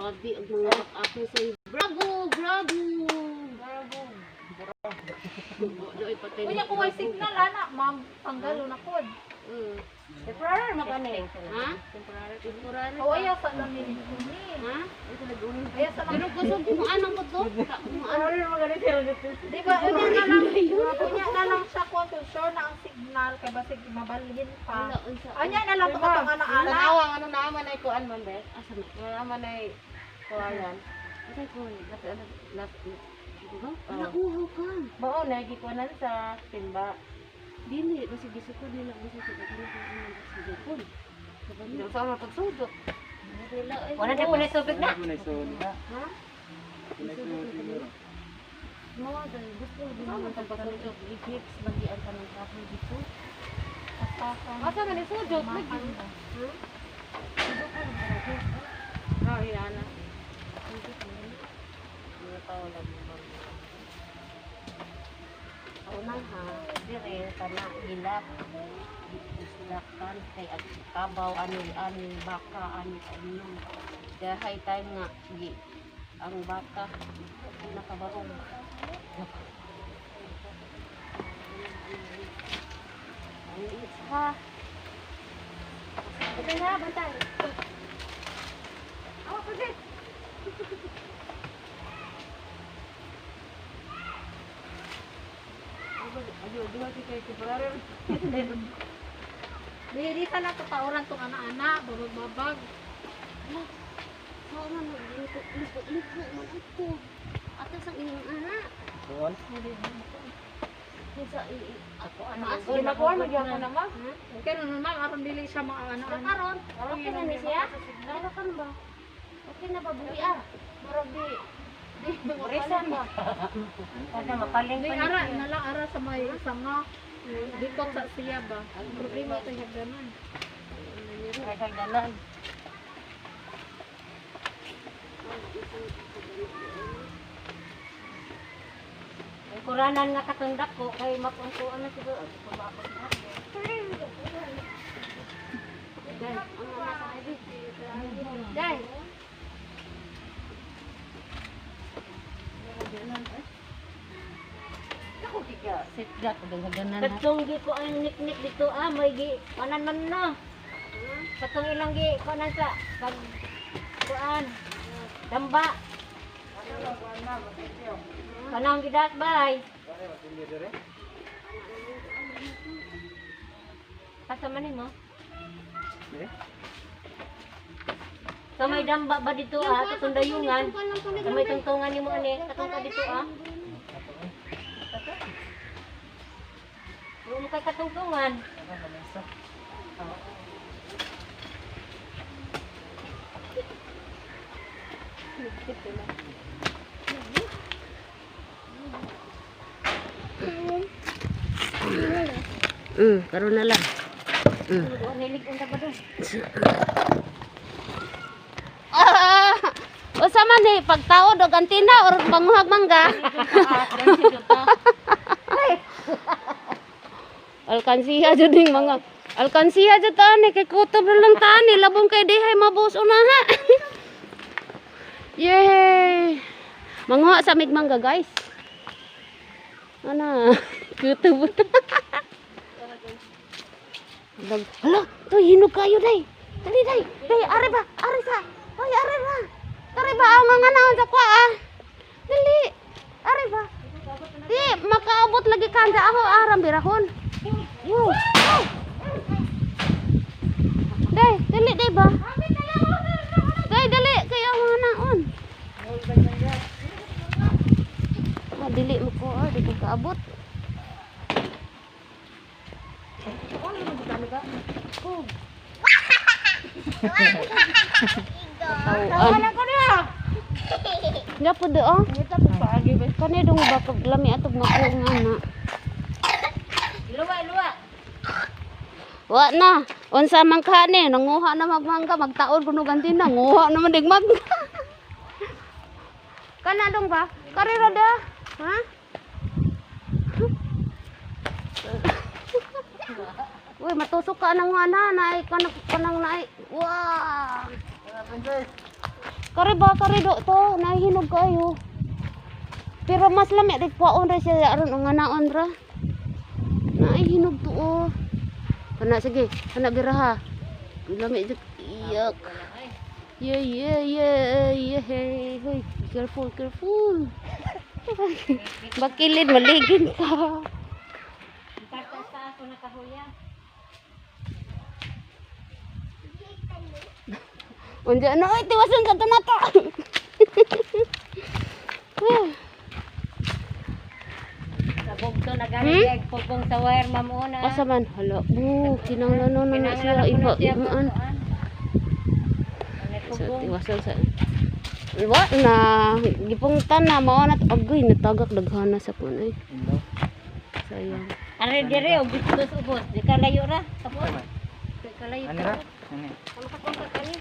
grabe ang mga ako sa bravo, bravo. Bravo. Doy patay. Kunya ko may signal ana, ma'am, panggalo na pod. Temporary magani. Ha? Temporary. O ayaw sa lang ni. Ha? Ayaw sa lang. Pero gusto ko anong ko to? Temporary magani pero di ba unya na lang. Kunya na lang sa kwarto sure na ang signal kay basig mabalhin pa. Anya na lang to katong ana-ana. Nawang ano naman ay kuan man be. Asa na? Naman ay kuan. Asa ko? Kasi ano last week. Nauhaw ka. Bao na gikuanan sa timba. Dili kasi gusto ko nila gusto ko kanila sa Japon. Dito sa mga pagsudot. Wala na pala tubig na. Ha? Mga dahil gusto ko din naman pagpasudot. I-fix bagian ka ng kapoy dito. Asa man ni sudot lagi. Ah, yana. Mga tao lang mo. Unang ha, dire kana hilak. Silakan kay kabaw ani baka ani inom. Dahay time nga gi ang baka nakabarong. Ay, ha. Ito na, bantay. Awa ko din. Ayo, dua si kay temporary. Dili ka na tutauran tong ana-ana, babag-babag. Sao man liko man ako. Atas ang inyong anak. Doon? Sa ako Maas Uy, nakuha magyapon na ma. Okay na naman aron dili siya mga ana-ana. karon, okay na ni siya? Ano kan ba? Okay na ba buhi ah? Murag di Resan ba? Kada mapaling Di pa ara na lang ara sa may sanga. Dikot sa siya ba? Ang problema sa hagdanan. Kay kagdanan. Ang kuranan nga katundak ko kay mapuntuan na siguro. Pababot na. Dai, ang mga sa ID. Dai. Ako tiga. Sit dak hagdanan. Tatlong gi ko ang niknik dito may gi kanan man na. Tatlong ilang gi kanan sa pag kuan. Damba. Kanang gidat bay. Kasama nimo? Sa may damba ba dito katong dayungan? Sa may tungtungan nimo ani, katong ka dito Huwag mo kay katungtungan. Karon na lang. Nilig unta ba doon? Usa man ni pagtaod og antina or banguhag mangga. Alkansiya jud ning mga alkansiya jud tani kay kutob na lang tani labong kay dihay mabus unaha. Yay! Manguha sa mig mangga guys. Ana, kutob. Hala, to hinog kayo day. Dali day. Day, are ba? Are sa. Hoy, are ba? Are ba ang nga naon sa kwa ah. Dali. Are ba? Di makaabot lagi kanda ako aram birahon. Yo. Day, dali day ba? Day, dali kay ang nga naon. Dili mo ko di ko kaabot. Oh. Tawaan. Nya po do ah. Kani dong ba pag lami atog makuha na. Luwa. Wa na. Unsa man ka ni nanguha na magmangga magtaon kuno ganti na nguha na man digmag. Kana dong ba? Karira da. Ha? Uy, matusok ka nang ana, naay kanang naay. Wow. Kare ba kare do to nahihinog kayo. Pero mas lami rin kwaon rin siya aron ang anaon ra. Nahihinog to oh. Kana sige, kana biraha. Lami jud iyak. Yeah. Hey, careful. Bakilid maligin ka. Tartas sa ako na kahuya. Unja na oy tiwasan sa tunata. Sa bugto nagalig pupong sa wire mamuna. Asa man hala. Kinanglanon na siya iba. Sa tiwasan sa wa na gipungtan na mao na agoy natagak daghana sa punay. Sayang. Are dire og ubos di ka layo ra. Tapos. Di ka layo. Ano ra? Ano? Ang kapon ka kani.